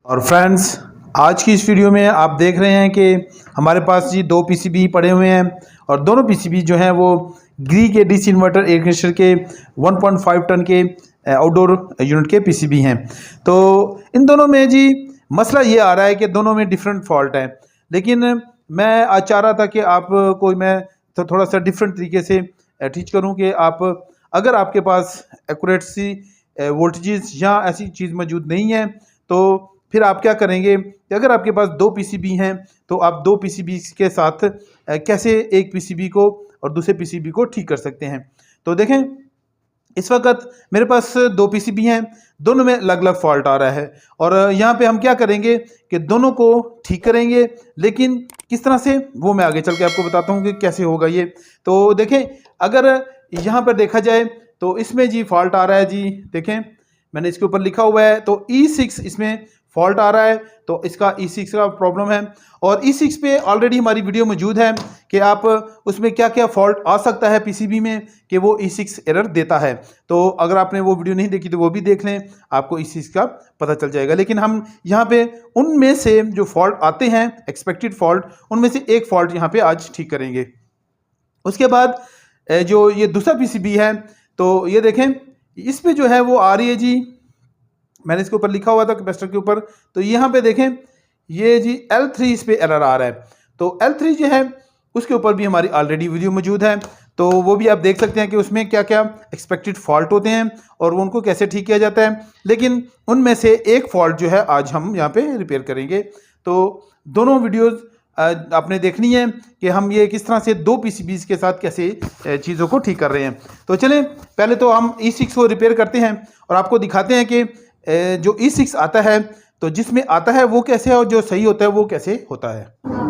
और फ्रेंड्स, आज की इस वीडियो में आप देख रहे हैं कि हमारे पास जी दो पीसीबी पड़े हुए हैं और दोनों पीसीबी जो हैं वो ग्री के डीसी इन्वर्टर एयर कंडीशनर के 1.5 टन के आउटडोर यूनिट के पीसीबी हैं। तो इन दोनों में जी मसला ये आ रहा है कि दोनों में डिफरेंट फॉल्ट है, लेकिन मैं आज चाह रहा था कि आपको मैं तो थोड़ा सा डिफरेंट तरीके से टीच करूं कि आप अगर आपके पास एक्यूरेट सी वोल्टेजेस या ऐसी चीज़ मौजूद नहीं है तो फिर आप क्या करेंगे कि अगर आपके पास दो पीसीबी हैं तो आप दो पीसीबी के साथ कैसे एक पीसीबी को और दूसरे पीसीबी को ठीक कर सकते हैं। तो देखें, इस वक्त मेरे पास दो पीसीबी हैं, दोनों में अलग अलग फॉल्ट आ रहा है और यहाँ पे हम क्या करेंगे कि दोनों को ठीक करेंगे, लेकिन किस तरह से वो मैं आगे चल के आपको बताता हूँ कि कैसे होगा ये। तो देखें, अगर यहाँ पर देखा जाए तो इसमें जी फॉल्ट आ रहा है जी, देखें मैंने इसके ऊपर लिखा हुआ है तो E6 इसमें फॉल्ट आ रहा है, तो इसका E6 का प्रॉब्लम है। और E6 पे ऑलरेडी हमारी वीडियो मौजूद है कि आप उसमें क्या क्या फॉल्ट आ सकता है पीसीबी में कि वो E6 एरर देता है। तो अगर आपने वो वीडियो नहीं देखी तो वो भी देख लें, आपको E6 का पता चल जाएगा। लेकिन हम यहाँ पे उनमें से जो फॉल्ट आते हैं एक्सपेक्टेड फॉल्ट, उनमें से एक फॉल्ट यहाँ पे आज ठीक करेंगे। उसके बाद जो ये दूसरा पीसीबी है तो ये देखें, इस पे जो है वो आ रही है जी, मैंने इसके ऊपर लिखा हुआ था कैपेसिटर के ऊपर, तो यहाँ पे देखें ये जी L3 इस पे एरर आ रहा है। तो L3 जो है उसके ऊपर भी हमारी ऑलरेडी वीडियो मौजूद है, तो वो भी आप देख सकते हैं कि उसमें क्या क्या एक्सपेक्टेड फॉल्ट होते हैं और वो उनको कैसे ठीक किया जाता है। लेकिन उनमें से एक फॉल्ट जो है आज हम यहाँ पे रिपेयर करेंगे। तो दोनों वीडियोज़ आपने देखनी है कि हम ये किस तरह से दो पीसीबीज के साथ कैसे चीज़ों को ठीक कर रहे हैं। तो चलें, पहले तो हम E6 को रिपेयर करते हैं और आपको दिखाते हैं कि जो E6 आता है तो जिसमें आता है वो कैसे है और जो सही होता है वो कैसे होता है।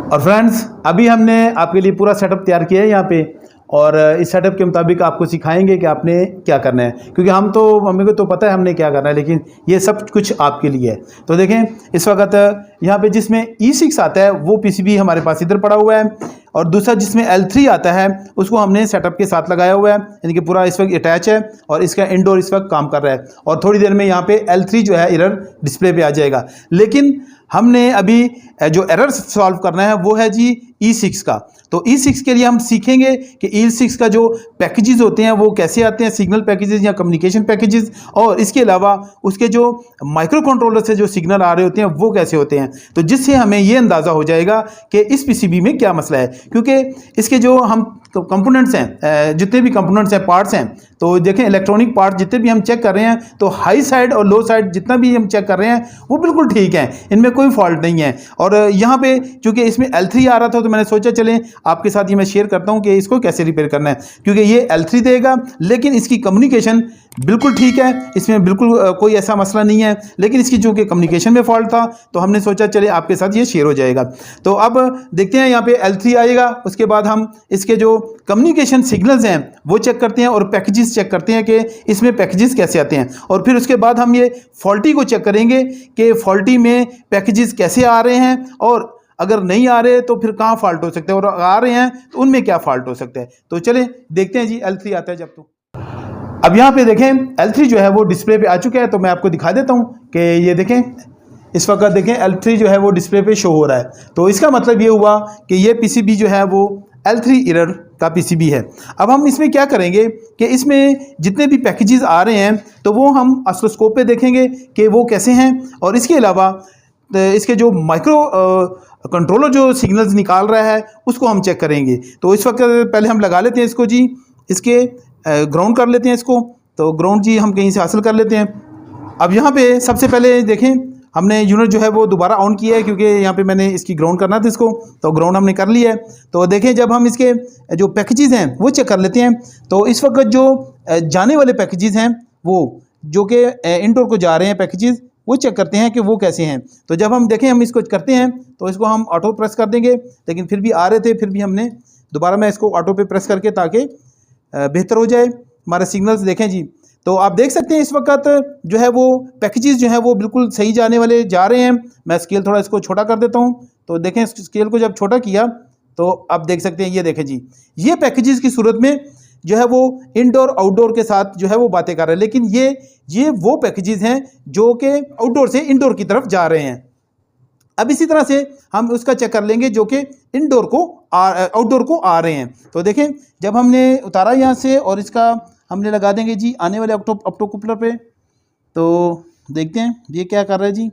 और फ्रेंड्स, अभी हमने आपके लिए पूरा सेटअप तैयार किया है यहाँ पे, और इस सेटअप के मुताबिक आपको सिखाएंगे कि आपने क्या करना है, क्योंकि हमें को तो पता है हमने क्या करना है, लेकिन ये सब कुछ आपके लिए है। तो देखें, इस वक्त यहाँ पे जिसमें E6 आता है वो पीसीबी हमारे पास इधर पड़ा हुआ है और दूसरा जिसमें L3 आता है उसको हमने सेटअप के साथ लगाया हुआ है, यानी कि पूरा इस वक्त अटैच है और इसका इंडोर इस वक्त काम कर रहा है और थोड़ी देर में यहाँ पे L3 जो है एरर डिस्प्ले पे आ जाएगा। लेकिन हमने अभी जो एरर सॉल्व करना है वो है जी E6 का। तो E6 के लिए हम सीखेंगे कि E6 का जो पैकेजेस होते हैं वो कैसे आते हैं, सिग्नल पैकेजेस या कम्युनिकेशन पैकेजेस, और इसके अलावा उसके जो माइक्रो कंट्रोलर से जो सिग्नल आ रहे होते हैं वो कैसे होते हैं। तो जिससे हमें ये अंदाज़ा हो जाएगा कि इस पीसीबी में क्या मसला है, क्योंकि इसके जो हम कंपोनेंट्स हैं, जितने भी कंपोनेंट्स हैं, पार्ट्स हैं, तो देखें इलेक्ट्रॉनिक पार्ट जितने भी हम चेक कर रहे हैं तो हाई साइड और लो साइड जितना भी हम चेक कर रहे हैं वो बिल्कुल ठीक है, इनमें कोई फॉल्ट नहीं है। और यहाँ पे चूँकि इसमें L3 आ रहा था तो मैंने सोचा चलें आपके साथ ये मैं शेयर करता हूँ कि इसको कैसे रिपेयर करना है, क्योंकि ये L3 देगा लेकिन इसकी कम्युनिकेशन बिल्कुल ठीक है, इसमें बिल्कुल कोई ऐसा मसला नहीं है, लेकिन इसकी चूँकि कम्युनिकेशन में फॉल्ट था तो हमने सोचा चले आपके साथ ये शेयर हो जाएगा। तो अब देखते हैं, यहाँ पे L3 आएगा, उसके बाद हम इसके जो कम्युनिकेशन सिग्नल्स हैं वो चेक करते हैं और पैकेजेस चेक करते हैं कि इसमें पैकेजेस कैसे आते हैं, और फिर उसके बाद हम ये फॉल्टी को चेक करेंगे कि फॉल्टी में पैकेजेस कैसे आ रहे हैं, और अगर नहीं आ रहे तो फिर कहाँ फॉल्ट हो सकता है, और आ रहे हैं तो उनमें क्या फॉल्ट हो सकता है। तो चलें देखते हैं जी L3 आता है जब। तो अब यहाँ पे देखें L3 जो है वो डिस्प्ले पे आ चुका है, तो मैं आपको दिखा देता हूँ कि ये देखें, इस वक्त देखें L3 जो है वो डिस्प्ले पे शो हो रहा है। तो इसका मतलब ये हुआ कि ये पीसीबी जो है वो L3 एरर का पीसीबी है। अब हम इसमें क्या करेंगे कि इसमें जितने भी पैकेजेस आ रहे हैं तो वो हम ऑसिलोस्कोप पे देखेंगे कि वो कैसे हैं, और इसके अलावा इसके जो माइक्रो कंट्रोलर जो सिग्नल्स निकाल रहा है उसको हम चेक करेंगे। तो इस वक्त पहले हम लगा लेते हैं इसको जी, इसके ग्राउंड कर लेते हैं इसको, तो ग्राउंड जी हम कहीं से हासिल कर लेते हैं। अब यहाँ पे सबसे पहले देखें हमने यूनिट जो है वो दोबारा ऑन किया है, क्योंकि यहाँ पे मैंने इसकी ग्राउंड करना था इसको, तो ग्राउंड हमने कर लिया है। तो देखें जब हम इसके जो पैकेजेस हैं वो चेक कर लेते हैं, तो इस वक्त जो जाने वाले पैकेजेस हैं वो जो कि इंडोर को जा रहे हैं पैकेजेस, वो चेक करते हैं कि वो कैसे हैं। तो जब हम देखें हम इसको करते हैं तो इसको हम ऑटो प्रेस कर देंगे, लेकिन फिर भी आ रहे थे, फिर भी हमने दोबारा मैं इसको ऑटो पे प्रेस करके ताकि बेहतर हो जाए हमारे सिग्नल्स। देखें जी, तो आप देख सकते हैं इस वक्त जो है वो पैकेजेस जो है वो बिल्कुल सही जाने वाले जा रहे हैं। मैं स्केल थोड़ा इसको छोटा कर देता हूँ, तो देखें स्केल को जब छोटा किया तो आप देख सकते हैं, ये देखें जी, ये पैकेजेस की सूरत में जो है वो इंडोर आउटडोर के साथ जो है वो बातें कर रहे हैं, लेकिन ये वो पैकेजेस हैं जो कि आउटडोर से इंडोर की तरफ जा रहे हैं। अब इसी तरह से हम उसका चेक कर लेंगे जो कि आउटडोर को आ रहे हैं। तो देखें, जब हमने उतारा यहाँ से और इसका हमने लगा देंगे जी आने वाले ऑप्टोकूपलर पे, तो देखते हैं ये क्या कर रहा है जी।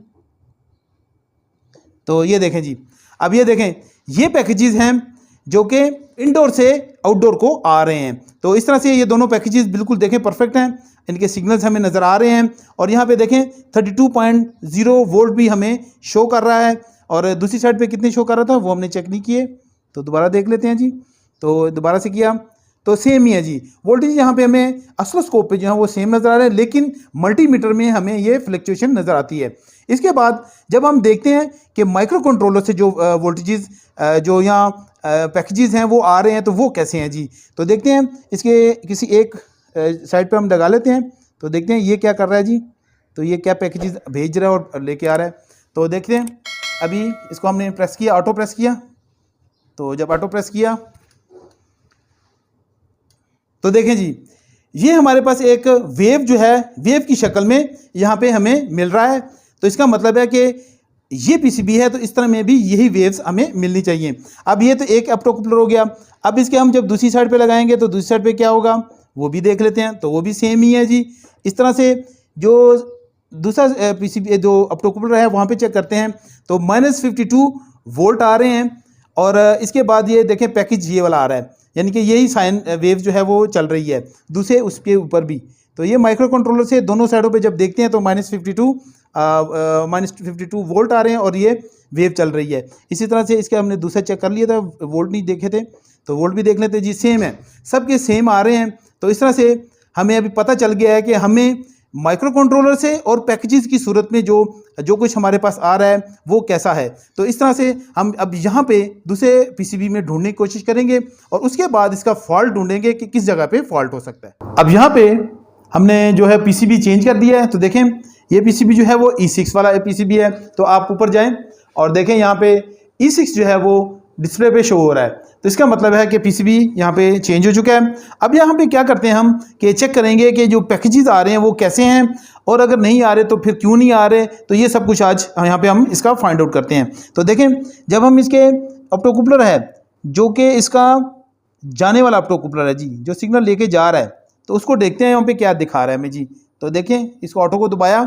तो ये देखें जी, अब ये देखें, ये पैकेजेस हैं जो कि इंडोर से आउटडोर को आ रहे हैं। तो इस तरह से ये दोनों पैकेजेस बिल्कुल देखें परफेक्ट हैं, इनके सिग्नल्स हमें नज़र आ रहे हैं। और यहाँ पे देखें 32.0 वोल्ट भी हमें शो कर रहा है, और दूसरी साइड पे कितने शो कर रहा था वो हमने चेक नहीं किए, तो दोबारा देख लेते हैं जी। तो दोबारा से किया तो सेम ही है जी, वोल्टेज यहाँ पे हमें ऑसिलोस्कोप पे जो है वो सेम नज़र आ रहा है, लेकिन मल्टीमीटर में हमें ये फ्लक्चुएशन नज़र आती है। इसके बाद जब हम देखते हैं कि माइक्रो कंट्रोलर से जो वोल्टेजेस जो यहाँ पैकेजेस हैं वो आ रहे हैं, तो वो कैसे हैं जी। तो देखते हैं, इसके किसी एक साइड पे हम लगा लेते हैं, तो देखते हैं ये क्या कर रहा है जी। तो ये क्या पैकेजेस भेज रहा है और लेके आ रहा है। तो देखते हैं, अभी इसको हमने प्रेस किया, ऑटो प्रेस किया। तो जब ऑटो प्रेस किया तो देखें जी, ये हमारे पास एक वेव जो है, वेव की शक्ल में यहाँ पे हमें मिल रहा है। तो इसका मतलब है कि ये पीसीबी है, तो इस तरह में भी यही वेव्स हमें मिलनी चाहिए। अब ये तो एक ऑप्टोकूपलर हो गया। अब इसके हम जब दूसरी साइड पे लगाएंगे तो दूसरी साइड पे क्या होगा वो भी देख लेते हैं। तो वो भी सेम ही है जी। इस तरह से जो दूसरा पीसीबी जो ऑप्टोकूपलर है वहाँ पे चेक करते हैं, तो -52 वोल्ट आ रहे हैं। और इसके बाद ये देखें पैकेज ये वाला आ रहा है, यानी कि यही साइन वेव जो है वो चल रही है दूसरे उसके ऊपर भी। तो ये माइक्रो कंट्रोलर से दोनों साइडों पे जब देखते हैं तो -52 वोल्ट आ रहे हैं और ये वेव चल रही है। इसी तरह से इसके हमने दूसरा चेक कर लिया था, वोल्ट नहीं देखे थे, तो वोल्ट भी देख लेते जी, सेम है, सबके सेम आ रहे हैं। तो इस तरह से हमें अभी पता चल गया है कि हमें माइक्रो कंट्रोलर से और पैकेजेस की सूरत में जो कुछ हमारे पास आ रहा है वो कैसा है। तो इस तरह से हम अब यहाँ पे दूसरे पीसीबी में ढूंढने की कोशिश करेंगे और उसके बाद इसका फॉल्ट ढूंढेंगे कि किस जगह पे फॉल्ट हो सकता है। अब यहाँ पे हमने जो है पीसीबी चेंज कर दिया है। तो देखें, ये पीसीबी जो है वो E6 वाला पीसीबी है। तो आप ऊपर जाएं और देखें, यहाँ पे E6 जो है वो डिस्प्ले पे शो हो रहा है। तो इसका मतलब है कि पीसीबी यहाँ पे चेंज हो चुका है। अब यहाँ पे क्या करते हैं हम कि चेक करेंगे कि जो पैकेजेस आ रहे हैं वो कैसे हैं, और अगर नहीं आ रहे तो फिर क्यों नहीं आ रहे। तो ये सब कुछ आज यहाँ पे हम इसका फाइंड आउट करते हैं। तो देखें, जब हम इसके ऑप्टोकूपलर है जो कि इसका जाने वाला ऑप्टोकूपलर है जी, जो सिग्नल लेके जा रहा है, तो उसको देखते हैं यहाँ पे क्या दिखा रहा है हमें जी। तो देखें, इसको ऑटो को दबाया,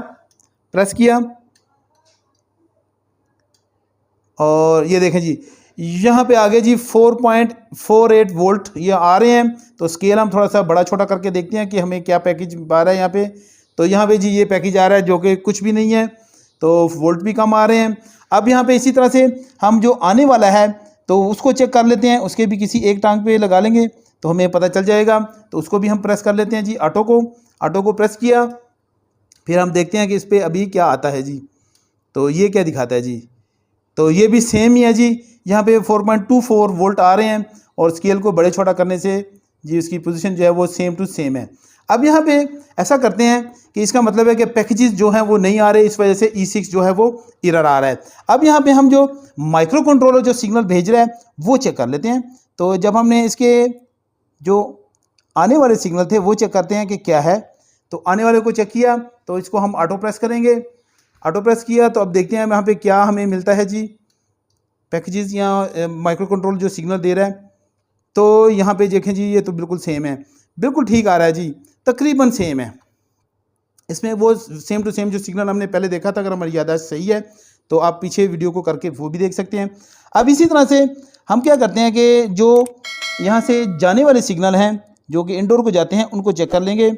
प्रेस किया, और ये देखें जी, यहाँ पे आगे जी 4.48 वोल्ट ये आ रहे हैं। तो स्केल हम थोड़ा सा बड़ा छोटा करके देखते हैं कि हमें क्या पैकेज आ रहा है यहाँ पे। तो यहाँ पे जी ये पैकेज आ रहा है जो कि कुछ भी नहीं है, तो वोल्ट भी कम आ रहे हैं। अब यहाँ पे इसी तरह से हम जो आने वाला है तो उसको चेक कर लेते हैं, उसके भी किसी एक टांग पे लगा लेंगे तो हमें पता चल जाएगा। तो उसको भी हम प्रेस कर लेते हैं जी, ऑटो को प्रेस किया, फिर हम देखते हैं कि इस पर अभी क्या आता है जी। तो ये क्या दिखाता है जी, तो ये भी सेम ही है जी, यहाँ पे 4.24 वोल्ट आ रहे हैं, और स्केल को बड़े छोटा करने से जी इसकी पोजीशन जो है वो सेम टू सेम है। अब यहाँ पे ऐसा करते हैं कि इसका मतलब है कि पैकेजेस जो हैं वो नहीं आ रहे, इस वजह से E6 जो है वो एरर आ रहा है। अब यहाँ पे हम जो माइक्रो कंट्रोलर जो सिग्नल भेज रहा है वो चेक कर लेते हैं। तो जब हमने इसके जो आने वाले सिग्नल थे वो चेक करते हैं कि क्या है। तो आने वाले को चेक किया, तो इसको हम ऑटो प्रेस करेंगे, ऑटो प्रेस किया, तो अब देखते हैं यहाँ पे क्या हमें मिलता है जी। पैकेजेस यहाँ माइक्रो कंट्रोल जो सिग्नल दे रहा है, तो यहाँ पे देखें जी, ये तो बिल्कुल सेम है, बिल्कुल ठीक आ रहा है जी, तकरीबन सेम है। इसमें वो सेम टू सेम जो सिग्नल हमने पहले देखा था, अगर हमारी याददाश्त सही है तो आप पीछे वीडियो को करके वो भी देख सकते हैं। अब इसी तरह से हम क्या करते हैं कि जो यहाँ से जाने वाले सिग्नल हैं जो कि इंडोर को जाते हैं उनको चेक कर लेंगे।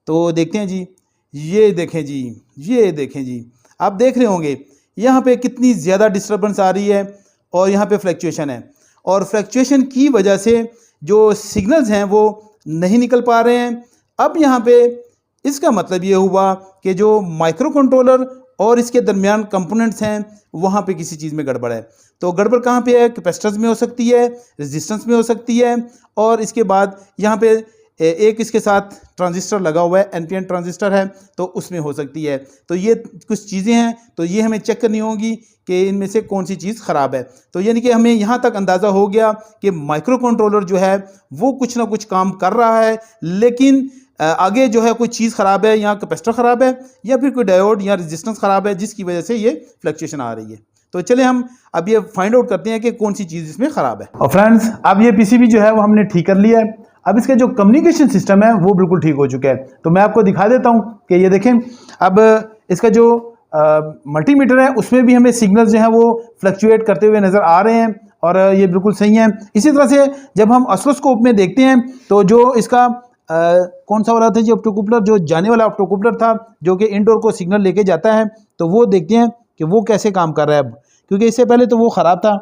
तो देखते हैं जी, ये देखें जी, ये देखें जी, आप देख रहे होंगे यहाँ पे कितनी ज़्यादा डिस्टर्बेंस आ रही है और यहाँ पे फ्लक्चुएशन है, और फ्लक्चुएशन की वजह से जो सिग्नल्स हैं वो नहीं निकल पा रहे हैं। अब यहाँ पे इसका मतलब ये हुआ कि जो माइक्रो कंट्रोलर और इसके दरमियान कंपोनेंट्स हैं वहाँ पे किसी चीज़ में गड़बड़ है। तो गड़बड़ कहाँ पे है, कैपेसिटर्स में हो सकती है, रेजिस्टेंस में हो सकती है, और इसके बाद यहाँ पे एक इसके साथ ट्रांजिस्टर लगा हुआ है, एनपीएन ट्रांजिस्टर है, तो उसमें हो सकती है। तो ये कुछ चीज़ें हैं, तो ये हमें चेक करनी होगी कि इनमें से कौन सी चीज़ ख़राब है। तो यानी कि हमें यहाँ तक अंदाज़ा हो गया कि माइक्रो कंट्रोलर जो है वो कुछ ना कुछ काम कर रहा है, लेकिन आगे जो है कोई चीज़ ख़राब है, या कैपेसिटर ख़राब है, या फिर कोई डायोड या रेजिस्टेंस ख़राब है, जिसकी वजह से ये फ्लक्चुएशन आ रही है। तो चले हम अब ये फाइंड आउट करते हैं कि कौन सी चीज़ इसमें ख़राब है। और फ्रेंड्स, अब ये पीसीबी जो है वो हमने ठीक कर लिया है। अब इसका जो कम्युनिकेशन सिस्टम है वो बिल्कुल ठीक हो चुका है। तो मैं आपको दिखा देता हूँ कि ये देखें, अब इसका जो मल्टीमीटर है उसमें भी हमें सिग्नल्स जो हैं वो फ्लक्चुएट करते हुए नज़र आ रहे हैं और ये बिल्कुल सही है। इसी तरह से जब हम ऑसिलोस्कोप में देखते हैं तो जो इसका कौन सा वाला था जी, ऑप्टोकूपलर, जो जाने वाला ऑप्टोकूपलर था जो कि इंडोर को सिग्नल लेके जाता है, तो वो देखते हैं कि वो कैसे काम कर रहा है अब, क्योंकि इससे पहले तो वो ख़राब था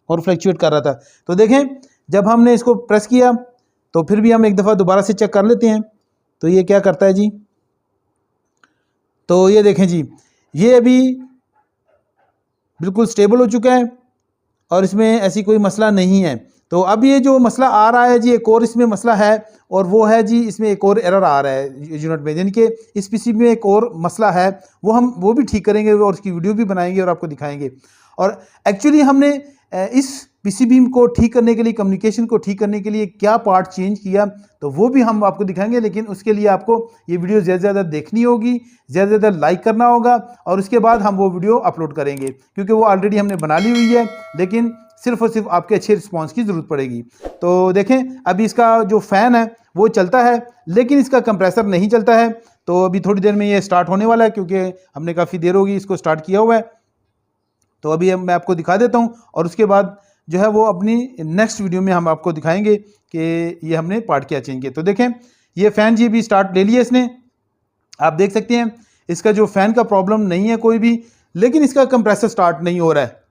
और फ्लक्चुएट कर रहा था। तो देखें, जब हमने इसको प्रेस किया तो फिर भी हम एक दफ़ा दोबारा से चेक कर लेते हैं तो ये क्या करता है जी। तो ये देखें जी, ये अभी बिल्कुल स्टेबल हो चुका है और इसमें ऐसी कोई मसला नहीं है। तो अब ये जो मसला आ रहा है जी, एक और इसमें मसला है और वो है जी, इसमें एक और एरर आ रहा है यूनिट में, यानी कि इस पीसीबी में एक और मसला है, वो भी ठीक करेंगे और उसकी वीडियो भी बनाएंगे और आपको दिखाएंगे। और एक्चुअली हमने इस पीसीबी को ठीक करने के लिए, कम्युनिकेशन को ठीक करने के लिए क्या पार्ट चेंज किया, तो वो भी हम आपको दिखाएंगे। लेकिन उसके लिए आपको ये वीडियो ज़्यादा से ज़्यादा देखनी होगी, ज़्यादा से ज़्यादा लाइक करना होगा और उसके बाद हम वो वीडियो अपलोड करेंगे, क्योंकि वो ऑलरेडी हमने बना ली हुई है, लेकिन सिर्फ और सिर्फ आपके अच्छे रिस्पांस की ज़रूरत पड़ेगी। तो देखें, अभी इसका जो फ़ैन है वो चलता है लेकिन इसका कंप्रेसर नहीं चलता है। तो अभी थोड़ी देर में ये स्टार्ट होने वाला है, क्योंकि हमने काफ़ी देर होगी इसको स्टार्ट किया हुआ है। तो अभी मैं आपको दिखा देता हूँ और उसके बाद जो है वो अपनी नेक्स्ट वीडियो में हम आपको दिखाएंगे कि ये हमने पार्ट क्या चेंज किया। तो देखें, ये फ़ैन जी अभी स्टार्ट ले लिया इसने, आप देख सकते हैं इसका जो फ़ैन का प्रॉब्लम नहीं है कोई भी, लेकिन इसका कंप्रेसर स्टार्ट नहीं हो रहा है।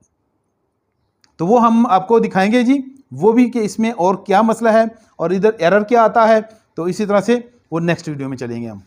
तो वो हम आपको दिखाएंगे जी, वो भी कि इसमें और क्या मसला है और इधर एरर क्या आता है। तो इसी तरह से वो नेक्स्ट वीडियो में चलेंगे हम।